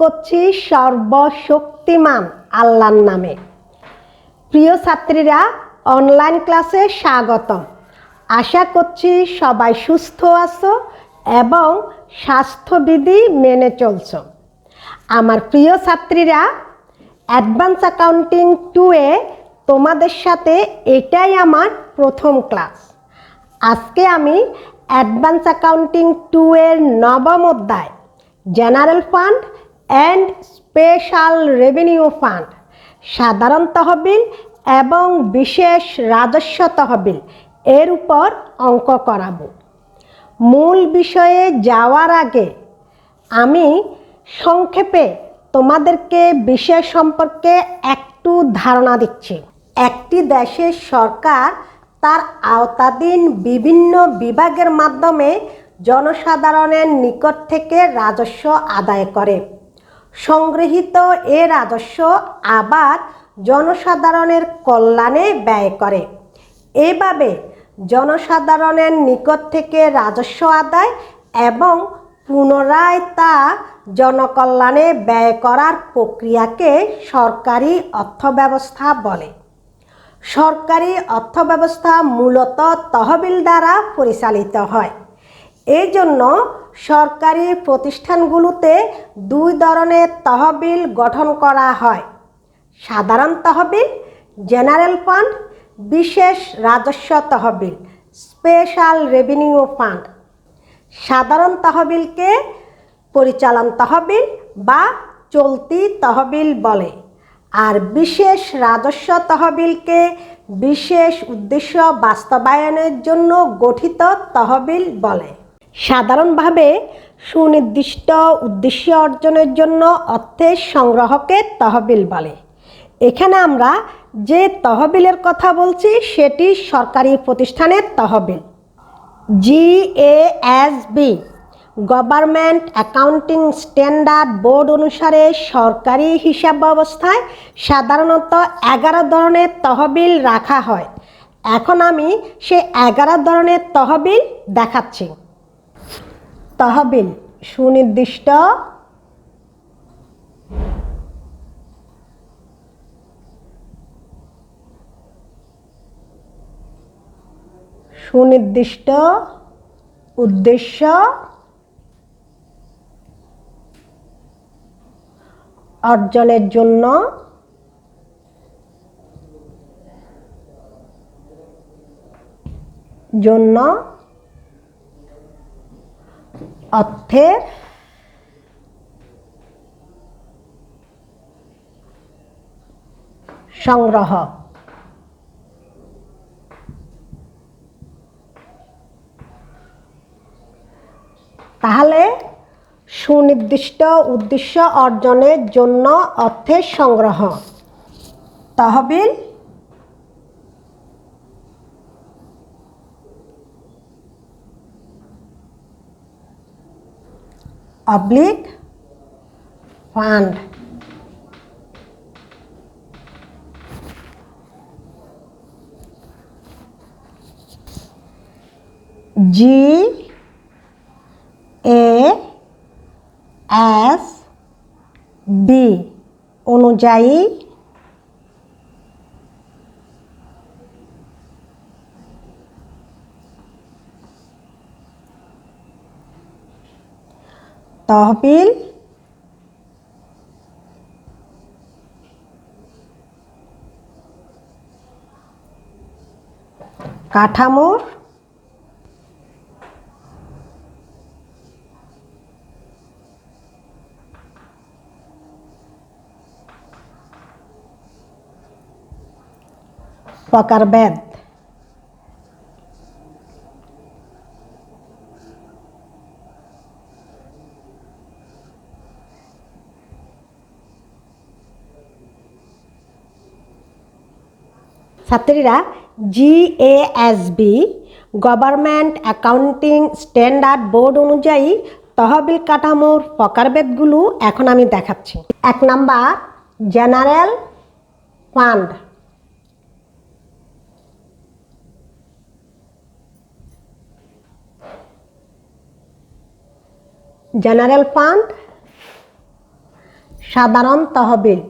করছি সর্বশক্তিমান আল্লাহর নামে। প্রিয় ছাত্রীরা, অনলাইন ক্লাসে স্বাগতম। আশা করছি সবাই সুস্থ আছো এবং স্বাস্থ্যবিধি মেনে চলছো। আমার প্রিয় ছাত্রীরা, অ্যাডভান্স অ্যাকাউন্টিং 2-এ তোমাদের সাথে এটাই আমার প্রথম ক্লাস। আজকে আমি অ্যাডভান্স অ্যাকাউন্টিং 2-এর নবম অধ্যায় general fund and special revenue fund, সাধারণ তহবিল এবং বিশেষ রাজস্ব তহবিল এর উপর অঙ্ক করাবো। মূল বিষয়ে যাওয়ার আগে আমি সংক্ষেপে তোমাদেরকে বিষয় সম্পর্কে একটু ধারণা দিচ্ছি। একটি দেশের সরকার তার আওতাধীন বিভিন্ন বিভাগের মাধ্যমে জনসাধারণের নিকট থেকে রাজস্ব আদায় করে। সংগৃহীত এ রাজস্ব আবার জনসাধারণের কল্যাণে ব্যয় করে। এভাবে জনসাধারণের নিকট থেকে রাজস্ব আদায় এবং পুনরায় তা জনকল্যাণে ব্যয় করার প্রক্রিয়াকে সরকারি অর্থব্যবস্থা বলে। সরকারি অর্থব্যবস্থা মূলত তহবিল দ্বারা পরিচালিত হয়। এই জন্য সরকারি প্রতিষ্ঠানগুলোতে দুই ধরনের তহবিল গঠন করা হয়: সাধারণ তহবিল জেনারেল ফান্ড, বিশেষ রাজস্ব তহবিল স্পেশাল রেভিনিউ ফান্ড। সাধারণ তহবিলকে পরিচালন তহবিল বা চলতি তহবিল বলে, আর বিশেষ রাজস্ব তহবিলকে বিশেষ উদ্দেশ্য বাস্তবায়নের জন্য গঠিত তহবিল বলে। সাধারণভাবে সুনির্দিষ্ট উদ্দেশ্য অর্জনের জন্য অর্থের সংগ্রহকে তহবিল বলে। এখানে আমরা যে তহবিলের কথা বলছি সেটি সরকারি প্রতিষ্ঠানের তহবিল। GASB government accounting standard board অনুসারে সরকারি হিসাব ব্যবস্থায় সাধারণত 11 ধরনের তহবিল রাখা হয়। এখন আমি সেই 11 ধরনের তহবিল দেখাচ্ছি। তহবিল সুনির্দিষ্ট, সুনির্দিষ্ট উদ্দেশ্য অর্জনের জন্য অর্থের সংগ্রহ। তাহলে সুনির্দিষ্ট উদ্দেশ্য অর্জনের জন্য অর্থের সংগ্রহ। তহবিল অবলিক ফান্ড। GASB অনুযায়ী তহবিল কাঠামোর প্রকারভেদ। ছাত্রীরা, GASB government accounting standard board অনুযায়ী তহবিল কাঠামোর প্রকারভেদগুলো এখন আমি দেখাচ্ছি। 1 number general fund. General fund সাধারণ তহবিল।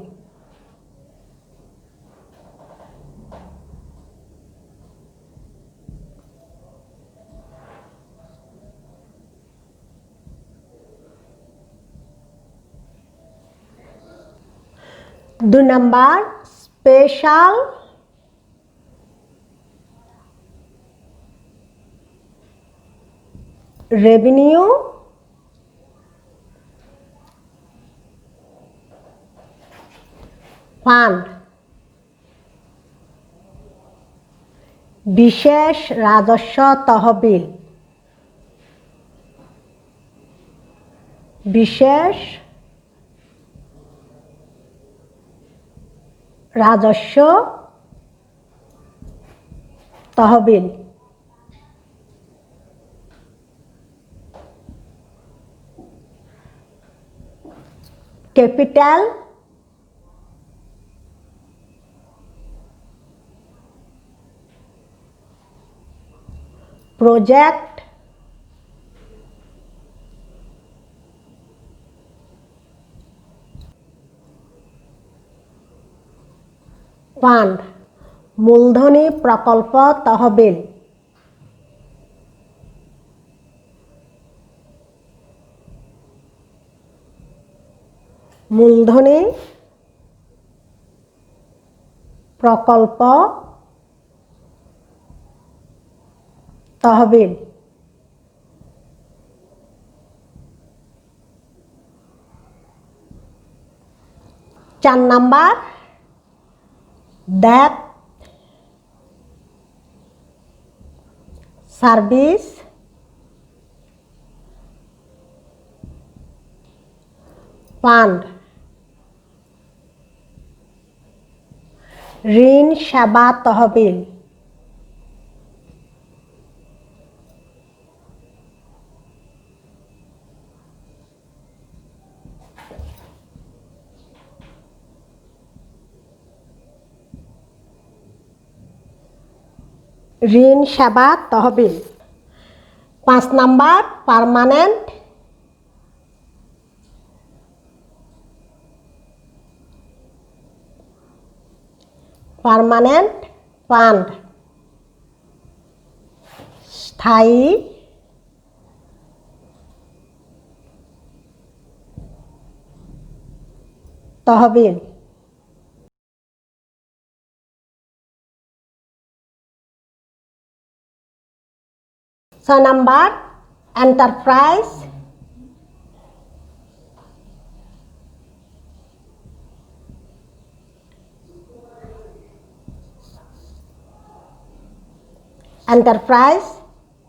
দুই নাম্বার স্পেশাল রেভিনিউ ফান্ড, বিশেষ রাজস্ব তহবিল, বিশেষ রাজস্ব তহবিল। ক্যাপিটাল প্রজেক্ট ফান্ড, মূলধনী প্রকল্প তহবিল। মূলধনী প্রকল্প তহবিল। 4 নাম্বার debt service ফান্ড, ঋণ সেবা তহবিল। ঋণ সেবা তহবিল। 5 নাম্বার পার্মানেন্ট ফান্ড, স্থায়ী তহবিল। 6 নাম্বার এন্টারপ্রাইজ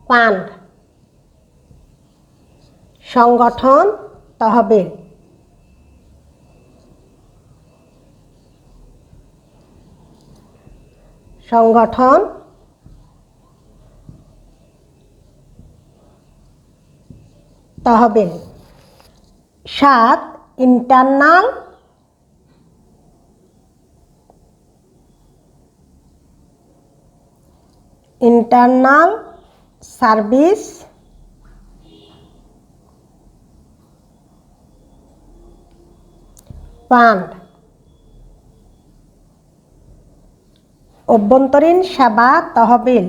ফান্ড, সংগঠন তহবিল। সংগঠন তহবিল। 7 ইন্টারনাল সার্ভিস ফান্ড, অভ্যন্তরীণ সেবা তহবিল।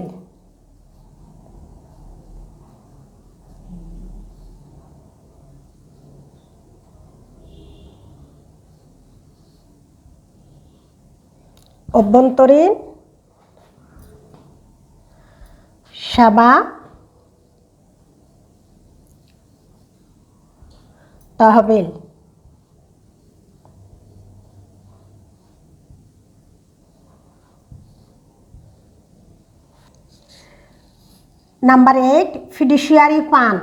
অভ্যন্তরীণ সেবা তহবিল। Number 8 fiduciary fund.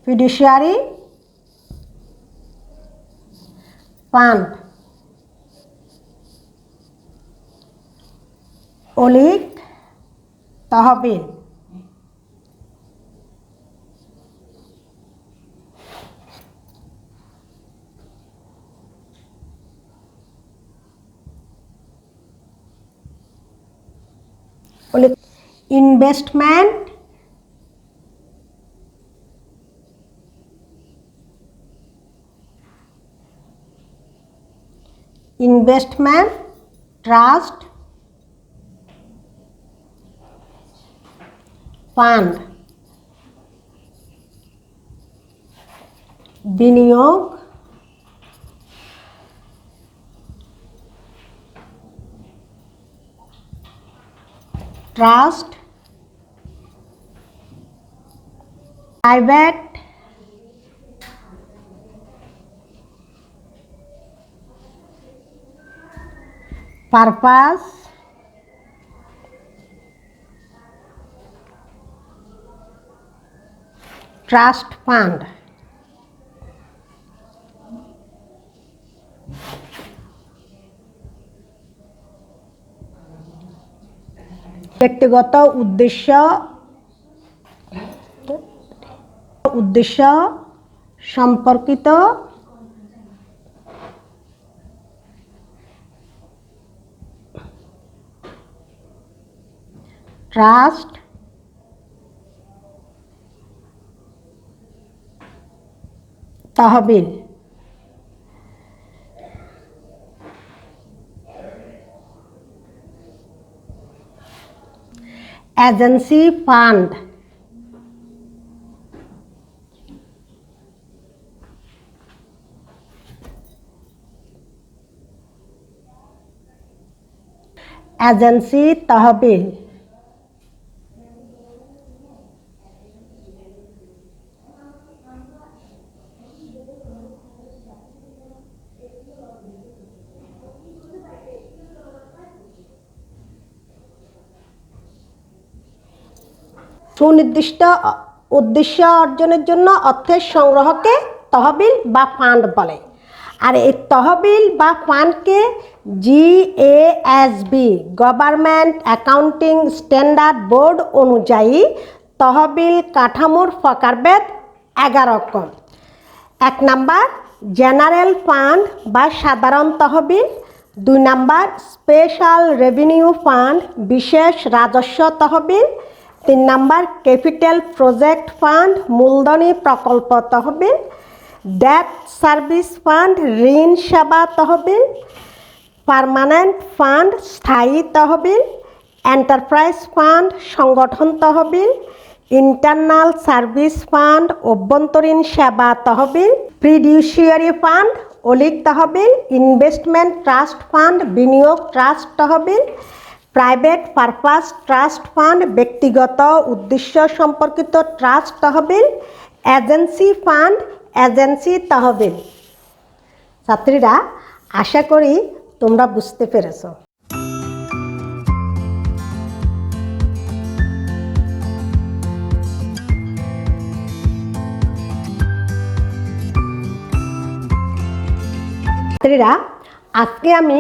Fiduciary fund, অলিক তহবিল। ইনভেস্টমেন্ট investment trust fund বিনিয়োগ trust private purpose trust fund ব্যক্তিগত উদ্দেশ্য সম্পর্কিত ট্রাস্ট তহবিল এজেন্সি ফান্ড এজেন্সি তহবিল সুনির্দিষ্ট উদ্দেশ্য অর্জনের জন্য অর্থের সংগ্রহকে তহবিল বা ফান্ড বলে। আর এই তহবিল বা ফান্ডকে GASB government accounting standard board অনুযায়ী তহবিল কাঠামোর প্রকারভেদ 11 রকম। 1 নাম্বার জেনারেল ফান্ড বা সাধারণ তহবিল, 2 নাম্বার স্পেশাল রেভিনিউ ফান্ড বিশেষ রাজস্ব তহবিল, 3 নাম্বার ক্যাপিটাল প্রজেক্ট ফান্ড মূলধনী প্রকল্প তহবিল, ডেট সার্ভিস ফান্ড ঋণ সেবা তহবিল, পার্মানেন্ট ফান্ড স্থায়ী তহবিল, এন্টারপ্রাইজ ফান্ড সংগঠন তহবিল, ইন্টারনাল সার্ভিস ফান্ড অভ্যন্তরীণ সেবা তহবিল, ফিডুশিয়ারি ফান্ড অলিক তহবিল, ইনভেস্টমেন্ট ট্রাস্ট ফান্ড বিনিয়োগ ট্রাস্ট তহবিল, প্রাইভেট পারপাস ট্রাস্ট ফান্ড ব্যক্তিগত উদ্দেশ্য সম্পর্কিত ট্রাস্ট তহবিল, এজেন্সি ফান্ড এজেন্সি তহবিল। ছাত্রীরা, আশা করি তোমরা বুঝতে পেরেছো। ছাত্রীরা, আজকে আমি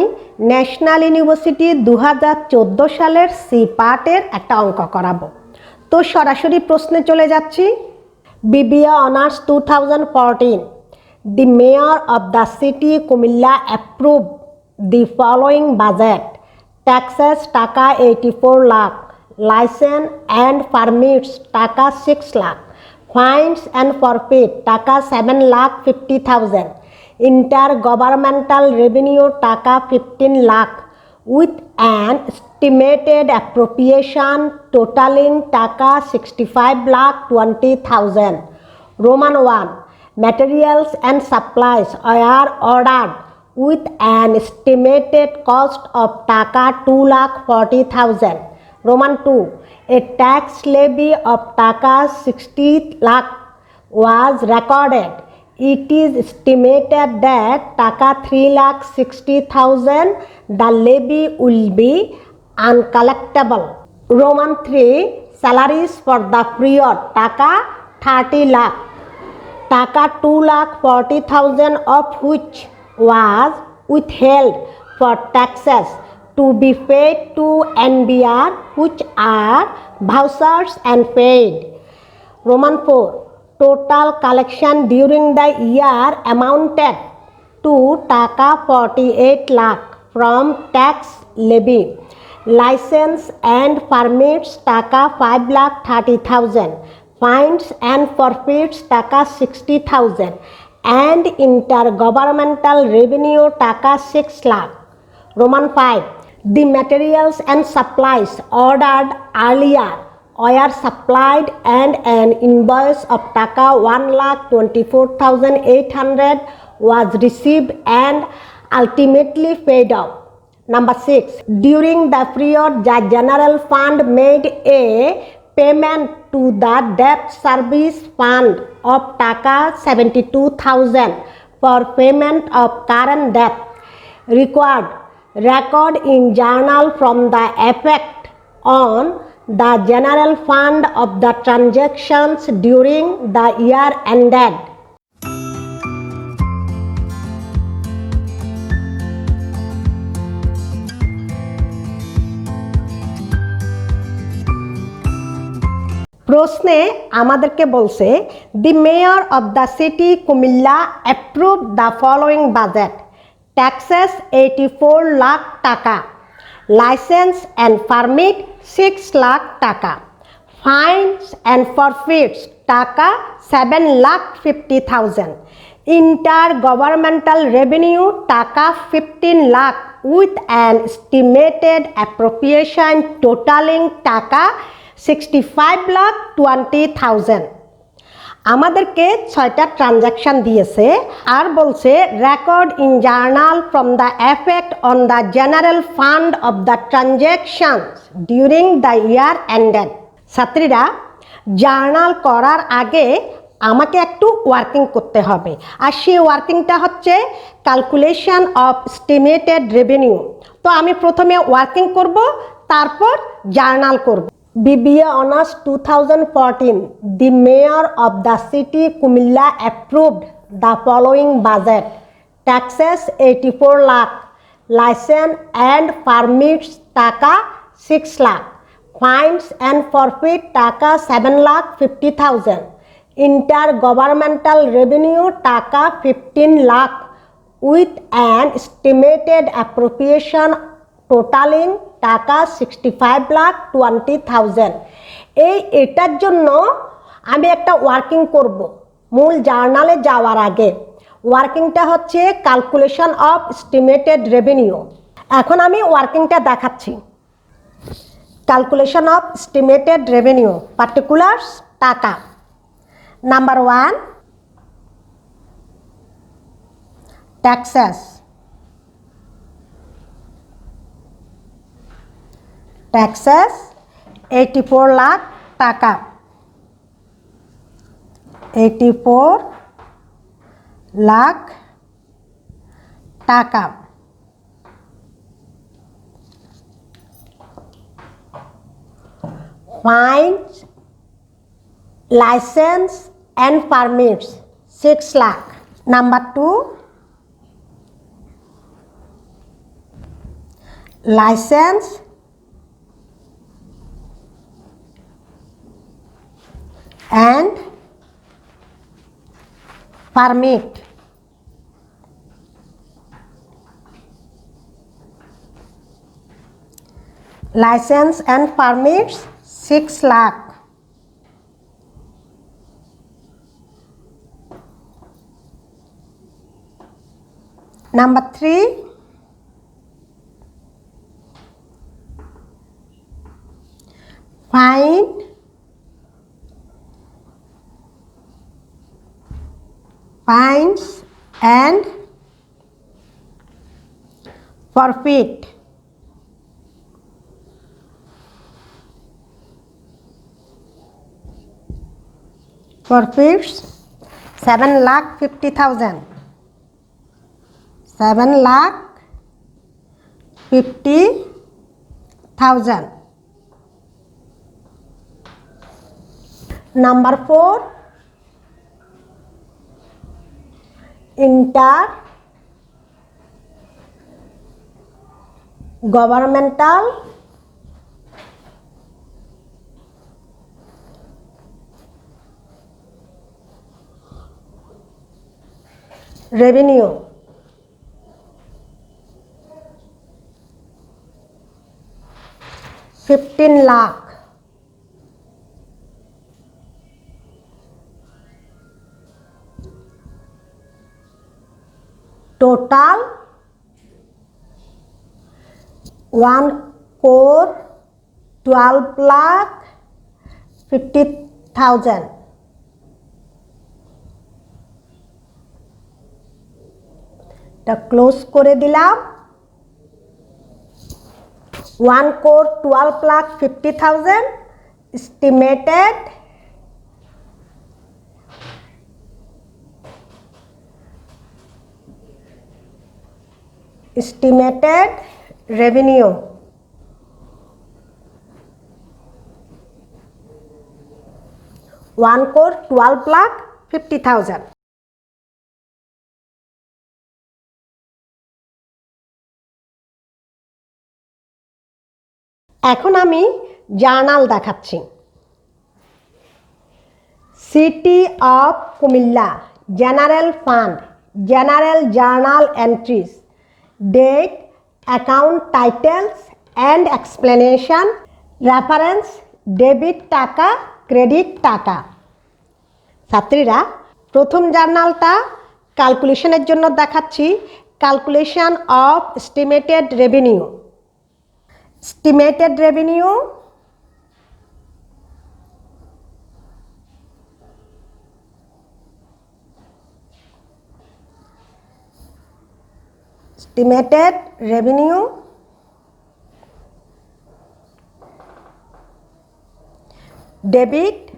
ন্যাশনাল ইউনিভার্সিটি 2014 সালের সি পার্টের একটা অঙ্ক করাবো। তো সরাসরি প্রশ্নে চলে যাচ্ছি। BBA Honours 2014, the Mayor of the City Kumilla approved the following budget: taxes টাকা 84 lakh, license and permits টাকা 6 lakh, fines and forfeit টাকা 7,50,000, intergovernmental revenue টাকা 15 lakh, with an estimated appropriation totaling টাকা 65,20,000. Roman 1. Materials and supplies are ordered with an estimated cost of টাকা 2,40,000. Roman 2. A tax levy of টাকা 60 lakh was recorded. It is estimated that টাকা 3,60,000 the levy will be uncollectible. Roman 3. Salaries for the period টাকা 30 lakh, টাকা 2,40,000 of which was withheld for taxes to be paid to NBR, which are vouchers and paid. Roman 4. Total collection during the year amounted to টাকা 48 lakh from tax levy. License and permits টাকা 5,30,000. Fines and forfeits টাকা 60,000. and intergovernmental revenue টাকা 6 lakh. Roman 5. The materials and supplies ordered earlier were supplied and an invoice of taka 1,24,800 was received and ultimately paid out. Number 6. During the period, the General Fund made a payment to the Debt Service Fund of taka 72,000 for payment of current debt required. Record in journal from the effect on the General Fund of the transactions during the year ended. প্রশ্নে আমাদেরকে বলছে the mayor of the city Comilla approve the following budget taxes 84 lakh taka license and permit 6 lakh টাকা ফাইনস and ফরফিটস টাকা 7,50,000 inter governmental revenue টাকা 15 lakh with an estimated appropriation totalling টাকা 65,20,000 আমাদেরকে 6টা transaction দিয়েছে আর বলছে record in journal from the effect on the general fund of the transactions during the year ended. ছাত্রীরা journal করার আগে আমাকে একটু ওয়ার্কিং করতে হবে আর সেই ওয়ার্কিংটা হচ্ছে ক্যালকুলেশন অফ এস্টিমেটেড রেভিনিউ। তো আমি প্রথমে ওয়ার্কিং করব তারপর জার্নাল করব। BBA Honours 2014, the Mayor of the City Kumilla approved the following budget. Taxes 84 lakh, license and permits taka 6 lakh, fines and forfeit taka 7,50,000, intergovernmental revenue taka 15 lakh with an estimated appropriation totaling টাকা 65,20,000। এটার জন্য আমি একটা working করব মূল জার্নালে যাওয়ার আগে। ওয়ার্কিংটা হচ্ছে ক্যালকুলেশন অফ এস্টিমেটেড রেভিনিউ। এখন আমি ওয়ার্কিংটা দেখাচ্ছি। Calculation of estimated revenue particulars টাকা। নাম্বার 1 ট্যাক্সেস ট্যাক্সেস 84 লাখ টাকা 84 লাখ টাকা fines license and permits 6 lakh. Number 2 license and permit license and permits 6 lakh। Number 3 fine fines and forfeit forfeits 7,50,000 7,50,000। Number 4 intergovernmental revenue 15 lakh। total 1,12,50,000 এটা close করে দিলাম 1,12,50,000 estimated revenue $1,12,50,000 এখন আমি journal দেখাচ্ছি city of Comilla general fund general journal entries date account titles and explanation reference debit টাকা credit টাকা ছাত্রীরা প্রথম জার্নালটা ক্যালকুলেশনের জন্য দেখাচ্ছি calculation of estimated revenue estimated revenue debit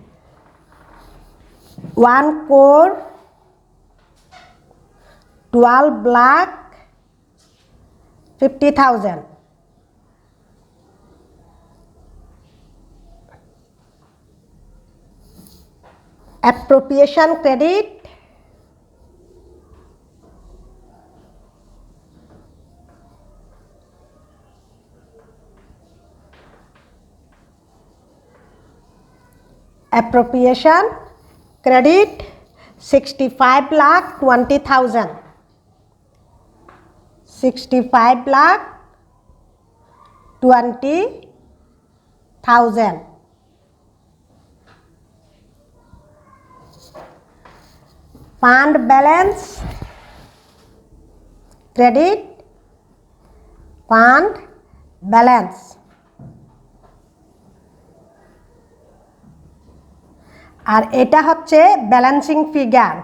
1,12,50,000 appropriation credit appropriation credit 65,20,000 65,20,000 fund balance credit fund balance আর এটা হচ্ছে balancing figure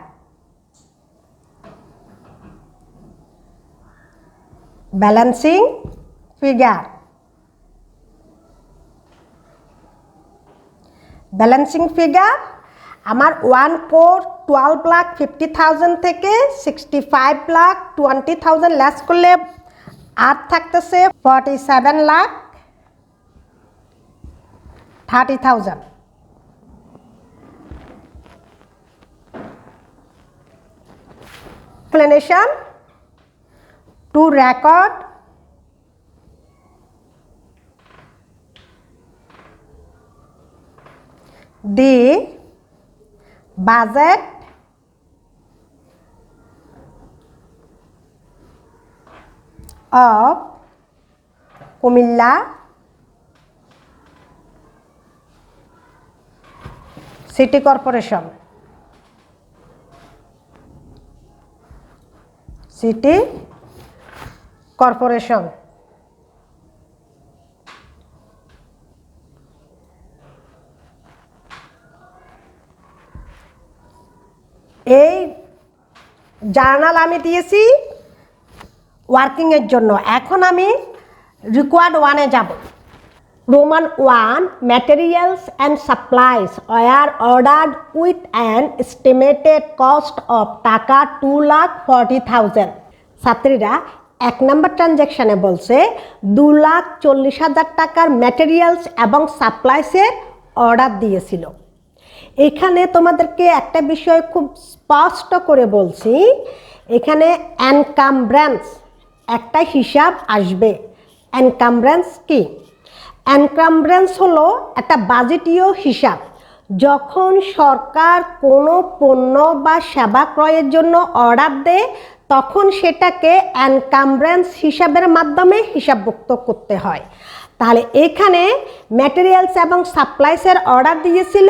balancing figure balancing figure আমার 1,12,50,000 থেকে 65,20,000 লেস করলে আর থাকতেছে 47,30,000 explanation to record the budget of Kumilla City Corporation City Corporation এই journal আমি দিয়েছি working এর জন্য এখন আমি রিকোয়ার্ড 1 এ যাব Roman 1 materials and supplies were ordered with an estimated cost of টাকা 2,40,000 ছাত্রীরা 1 নম্বর ট্রানজ্যাকশনে বলছে 2,40,000 টাকার ম্যাটেরিয়ালস এবং সাপ্লাইসের অর্ডার দিয়েছিল এখানে তোমাদেরকে একটা বিষয় খুব স্পষ্ট করে বলছি এখানে এনকামব্রেন্স একটা হিসাব আসবে এনকামব্রেন্স কি এনকামব্রেন্স হলো একটা বাজেটীয় হিসাব যখন সরকার কোনো পণ্য বা সেবা ক্রয়ের জন্য অর্ডার দেয় তখন সেটাকে এনকামব্রেন্স হিসাবের মাধ্যমে হিসাবভুক্ত করতে হয় তাহলে এখানে ম্যাটেরিয়ালস এবং সাপ্লাইসের অর্ডার দিয়েছিল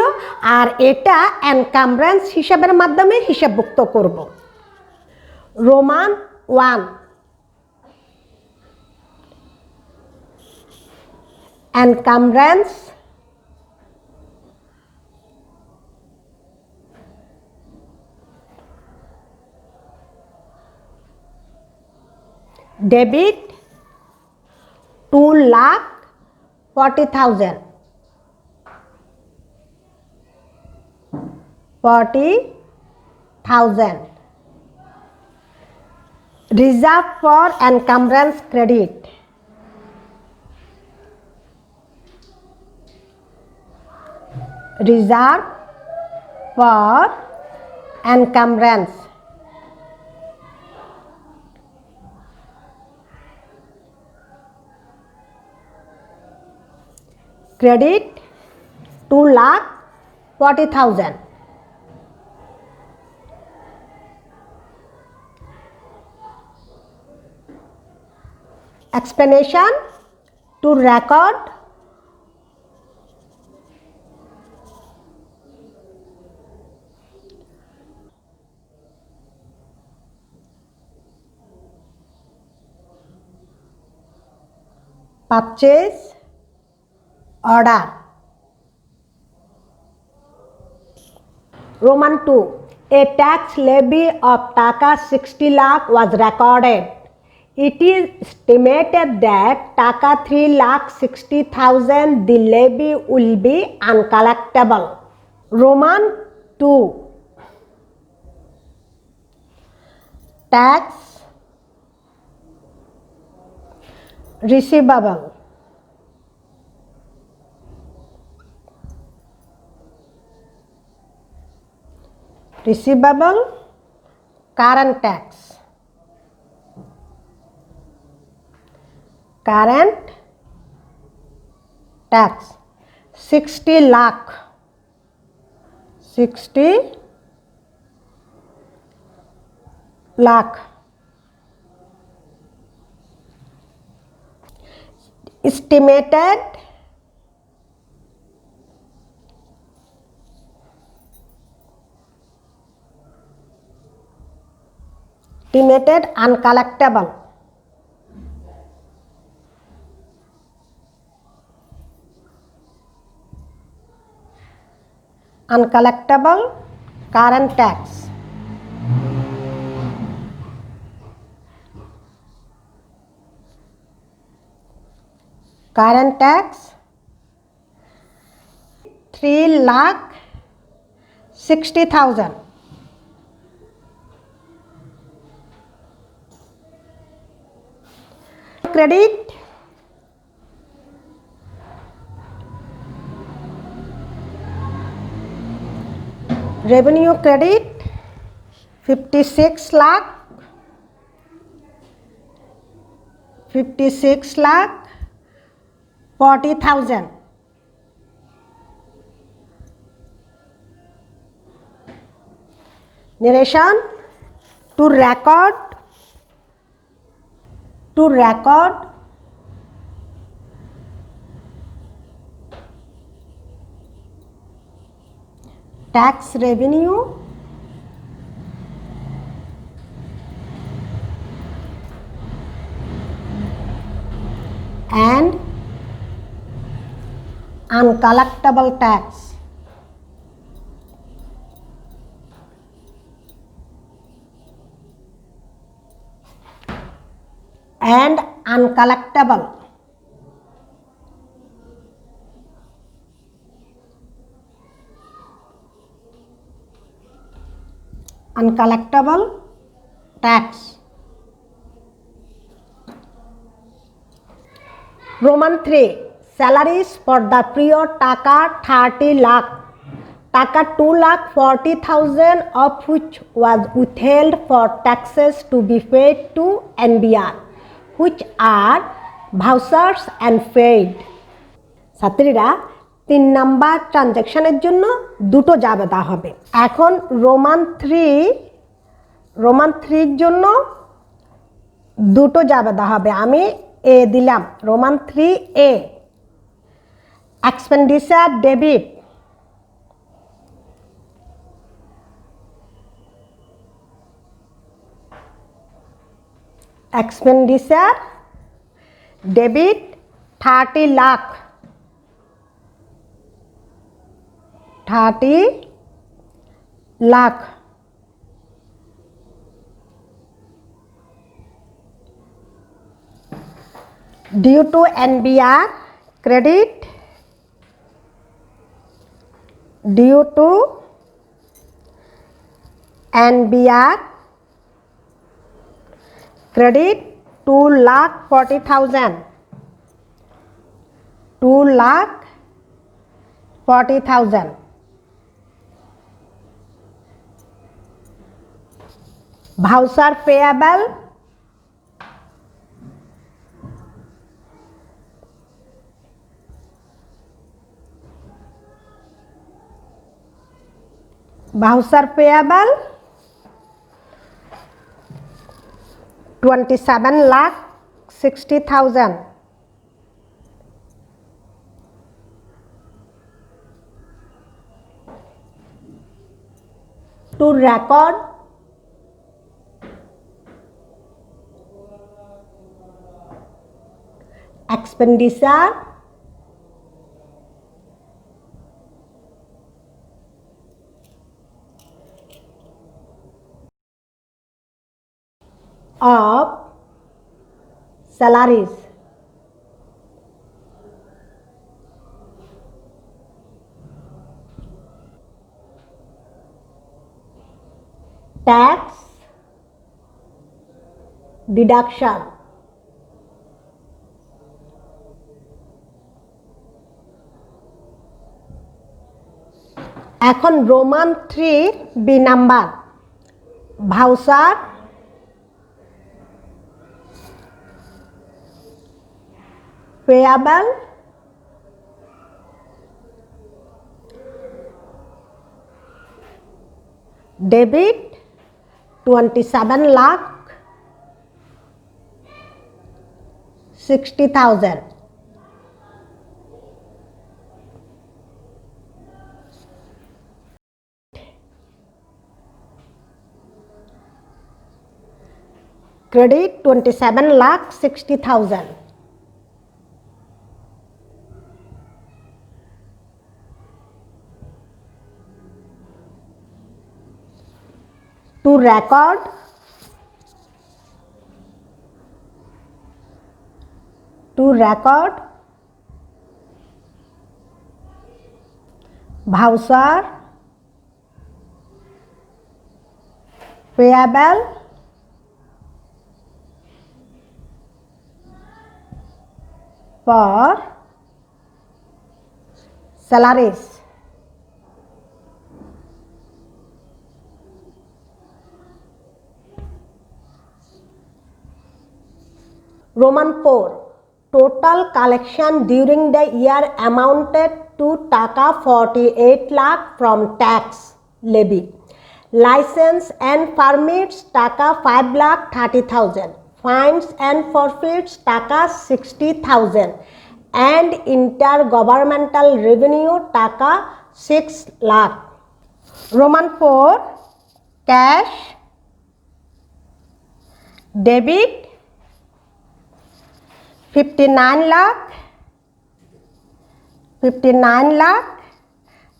আর এটা এনকামব্রেন্স হিসাবের মাধ্যমে হিসাবভুক্ত করব Roman 1. Encumbrance, debit 2,40,000. 40,000. Reserve for encumbrance credit. Reserve for encumbrance. Credit 2,40,000. Explanation to record purchase order. Roman 2. A tax levy of Taka 60 lakh was recorded. It is estimated that Taka 3,60,000 the levy will be uncollectible. Roman 2. Tax receivable. Receivable, current tax. Current tax 60 lakh. 60 lakh. Estimated uncollectible. Uncollectible current tax. Current tax 3,60,000. Credit revenue credit 56 lakh. 56 lakh 40,000. Narration to record tax revenue and uncollectible tax. And uncollectible. Uncollectible tax. Roman 3. Salaries for the period Taka 30 lakh. Taka 2,40,000 of which was withheld for taxes to be paid to NBR, which are vouchers and paid. ছাত্রীরা 3 number ট্রানজ্যাকশনের জন্য দুটো জাবেদা হবে। এখন Roman 3 জন্য দুটো জাবেদা হবে। আমি এ দিলাম Roman 3A expenditure debit expenditure debit 30 lakh 30 lakh due to NBR credit due to NBR credit 2,40,000 2,40,000 voucher payable voucher payable 27,60,000 to record expenditure of salaries tax deduction এখন Roman 3 B number voucher payable debit 27,60,000 credit 27,60,000 to record voucher payable for salaries Roman 4 total collection during the year amounted to taka 48 lakh from tax levy license and permits taka 5,30,000 fines and forfeits taka 60,000 and intergovernmental revenue taka 6 lakh Roman 4 cash debit 59 lakh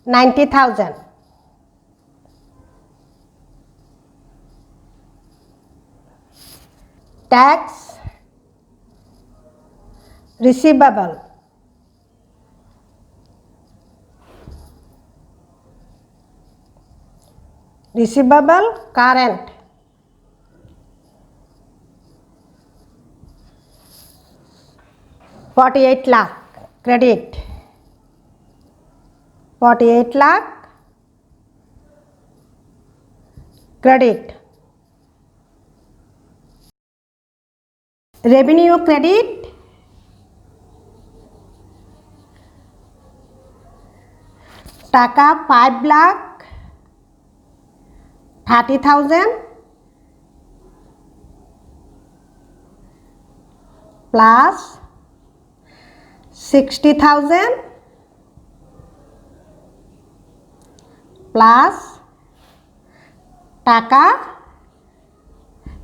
90,000 tax receivable current 48 lakh credit 48 lakh credit revenue credit taka 5,30,000 plus 60,000 plus taka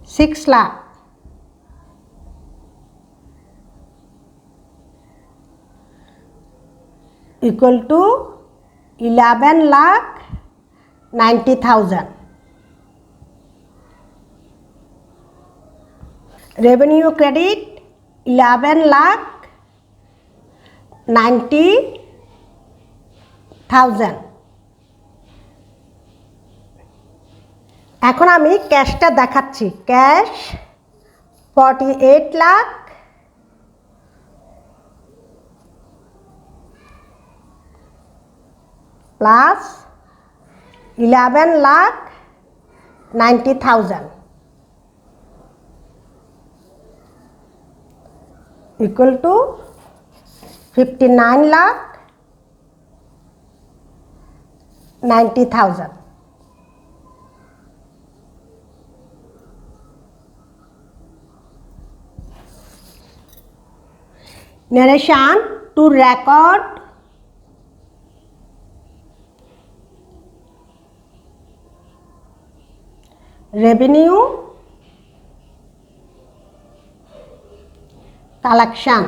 6 lakh equal to 11,90,000. Revenue credit 11,90,000. এখন আমি ক্যাশটা দেখাচ্ছি। Cash 48 lakh plus 11,90,000 equal to 59,90,000. Narration to record revenue collection.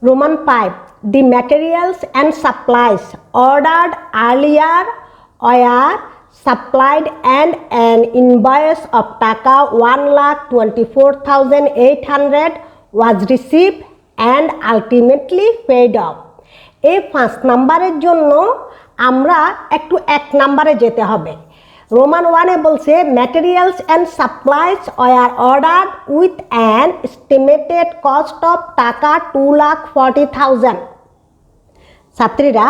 Roman 5. The materials and supplies ordered earlier were supplied and an invoice of taka 1,24,800 was received and ultimately paid off. এই 5 নাম্বারের জন্য আমরা একটু 1 নাম্বারে যেতে হবে। রোমান 1-এ বলছে materials and supplies were ordered with an estimated cost of টাকা 2,40,000। ছাত্রীরা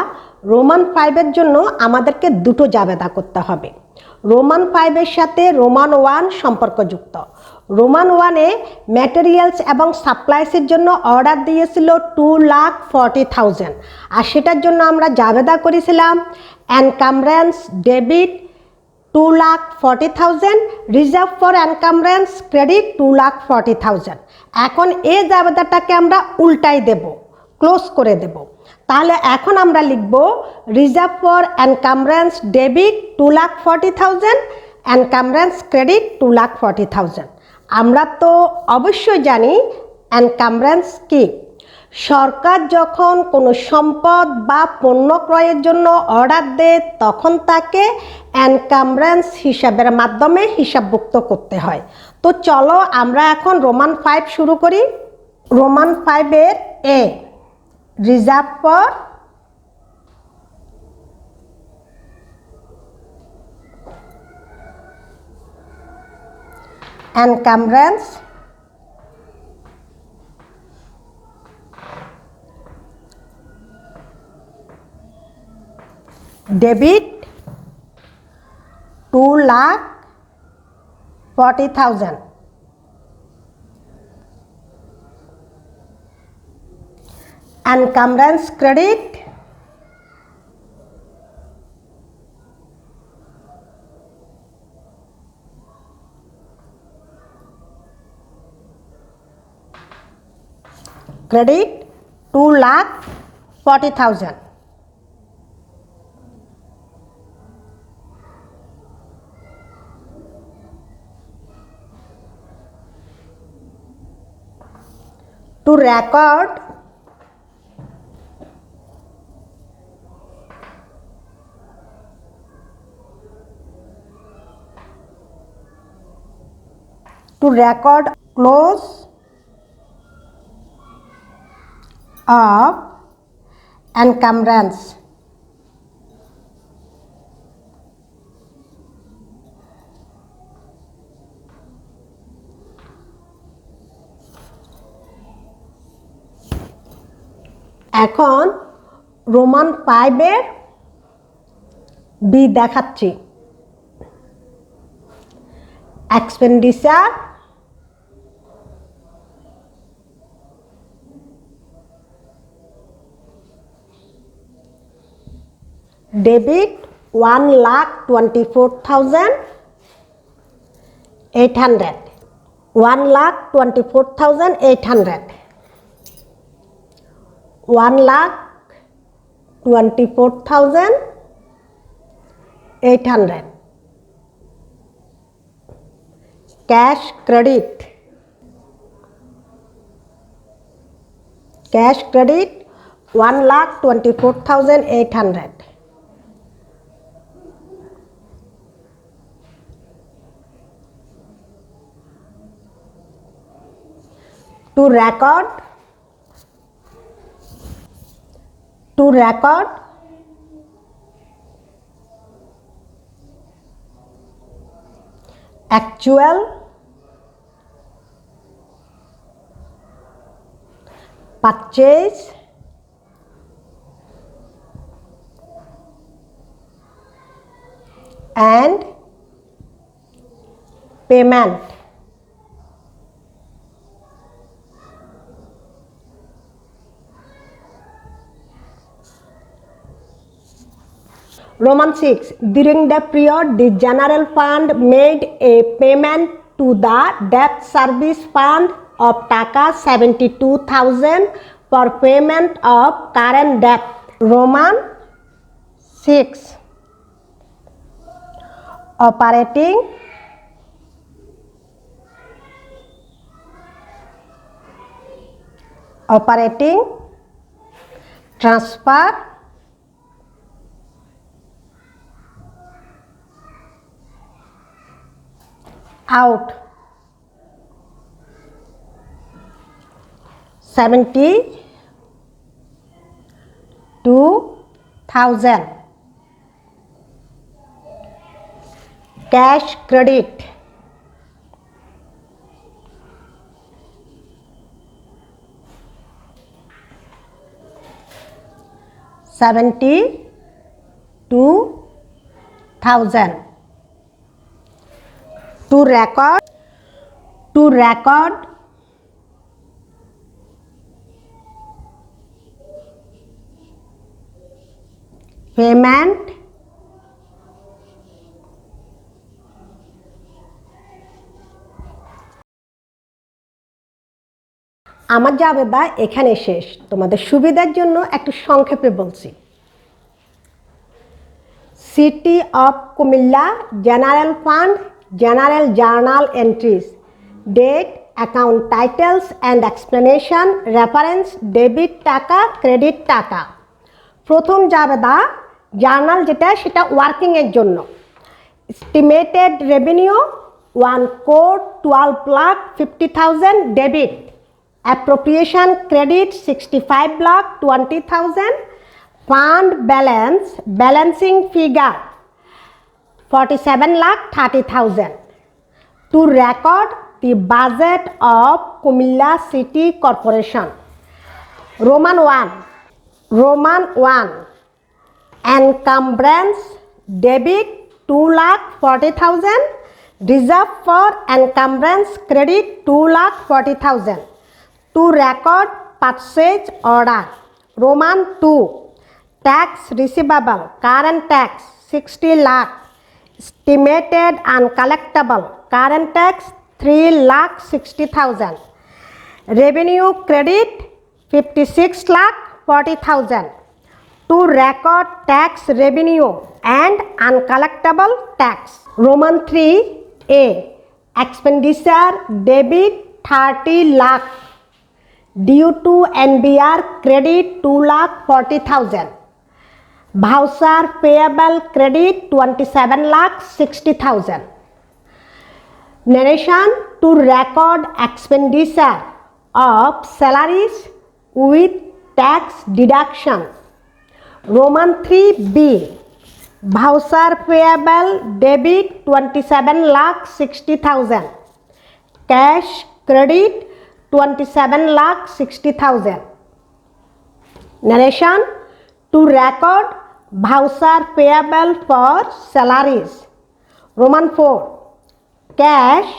রোমান 5-এর জন্য আমাদেরকে দুটো জাবেদা করতে হবে। রোমান 5-এর সাথে রোমান 1 সম্পর্কযুক্ত। রোমান 1-এ ম্যাটেরিয়ালস এবং সাপ্লাইসের জন্য অর্ডার দিয়েছিল 2,40,000, আর সেটার জন্য আমরা জাবেদা করেছিলাম এনকামব্রেন্স ডেবিট 2,40,000, রিজার্ভ ফর এনকামব্রেন্স ক্রেডিট 2,40,000। এখন এই জাবেদাটাকে আমরা উল্টাই দেব, ক্লোজ করে দেব। তাহলে এখন আমরা লিখব reserve for encumbrance debit 2,40,000, এনকামব্রেন্স credit 2,40,000। আমরা তো অবশ্যই জানি এনকামব্রেন্স কি। সরকার যখন কোনো সম্পদ বা পণ্য ক্রয়ের জন্য অর্ডার দেয় তখন তাকে এনকামব্রেন্স হিসাবের মাধ্যমে হিসাবভুক্ত করতে হয়। তো চলো আমরা এখন রোমান 5 শুরু করি। রোমান 5-এর a reserve for encumbrance debit 2,40,000, encumbrance credit credit 2,40,000. To record close of encumbrance. এখন রোমান 5-এর বি দেখাচ্ছি। Expenditure debit 1,24,800, 1,24,800, 1,24,800। cash credit 1,24,800. To record actual purchase and payment. Roman 6. During the period, the General Fund made a payment to the Debt Service Fund of Taka 72,000 for payment of current debt. Roman 6. Operating transfer out 72,000. Cash credit 72,000. To record payment আমার জাবেদা এখানে শেষ। তোমাদের সুবিধার জন্য একটু সংক্ষেপে বলছি। City of Comilla general fund general journal entries date account titles and explanation reference debit টাকা ক্রেডিট টাকা। প্রথম জাবেদা জার্নাল যেটা সেটা ওয়ার্কিংয়ের জন্য। Estimated revenue 1,12,50,000 debit. Appropriation credit 65,20,000. Fund balance balancing figure 47,30,000. To record the budget of Kumilla City Corporation. Roman 1. Encumbrance debit 2,40,000. Reserve for encumbrance credit 2,40,000. To record purchase order. Roman 2. Tax receivable current tax 60 lakh. Estimated uncollectible current tax 3,60,000. Revenue credit 56,40,000. To record tax revenue and uncollectible tax. Roman 3A. Expenditure debit 30 lakh. Due to NBR credit 2,40,000. Voucher payable credit 27,60,000. Narration to record expenditure of salaries with tax deduction. Roman 3B. Voucher payable debit 27,60,000. Cash credit 27,60,000. Narration to record voucher payable for salaries. Roman 4. Cash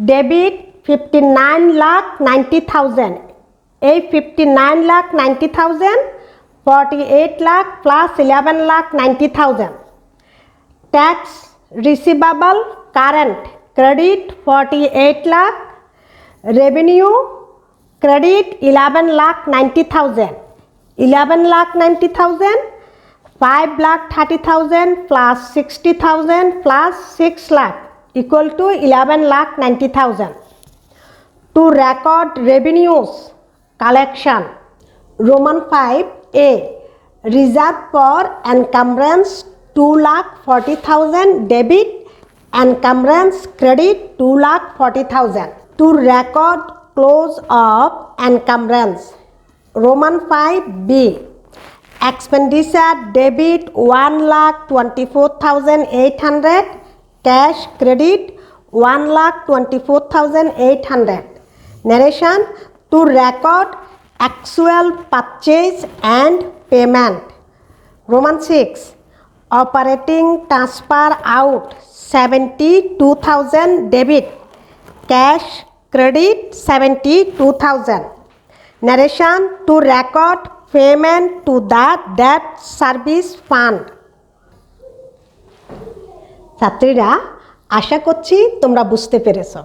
debit 59,90,000. A 59,90,000 48 lakh plus 11,90,000. Tax receivable current credit 48 lakh. Revenue credit 11,90,000. 11,90,000 5,30,000 plus 60,000 plus 6 lakh equal to 11,90,000. To record revenues collection, Roman 5A, reserve for encumbrance 2,40,000, debit encumbrance credit 2,40,000. To record close of encumbrance, Roman 5B, expenditure debit 1,24,800, cash credit 1,24,800. Narration: to record actual purchase and payment, Roman 6, operating transfer out 72,000, debit cash credit 72,000. Narration: to record payment to the debt service fund. ছাত্রীরা, আশা করছি তোমরা বুঝতে পেরেছো।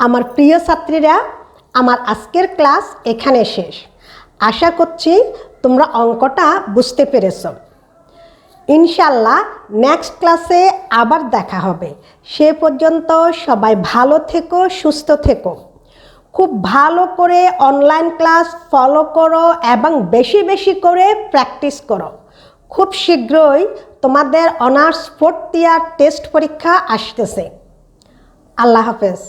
আমার প্রিয় ছাত্রীরা, আমার আজকের ক্লাস এখানে শেষ। আশা করছি তোমরা অঙ্কটা বুঝতে পেরেছো। ইনশাল্লাহ নেক্সট ক্লাসে আবার দেখা হবে। সে পর্যন্ত সবাই ভালো থেকো, সুস্থ থেকো। খুব ভালো করে অনলাইন ক্লাস ফলো করো এবং বেশি বেশি করে প্র্যাকটিস করো। খুব শীঘ্রই তোমাদের অনার্স 4th ইয়ার টেস্ট পরীক্ষা আসতেছে। আল্লাহ হাফেজ।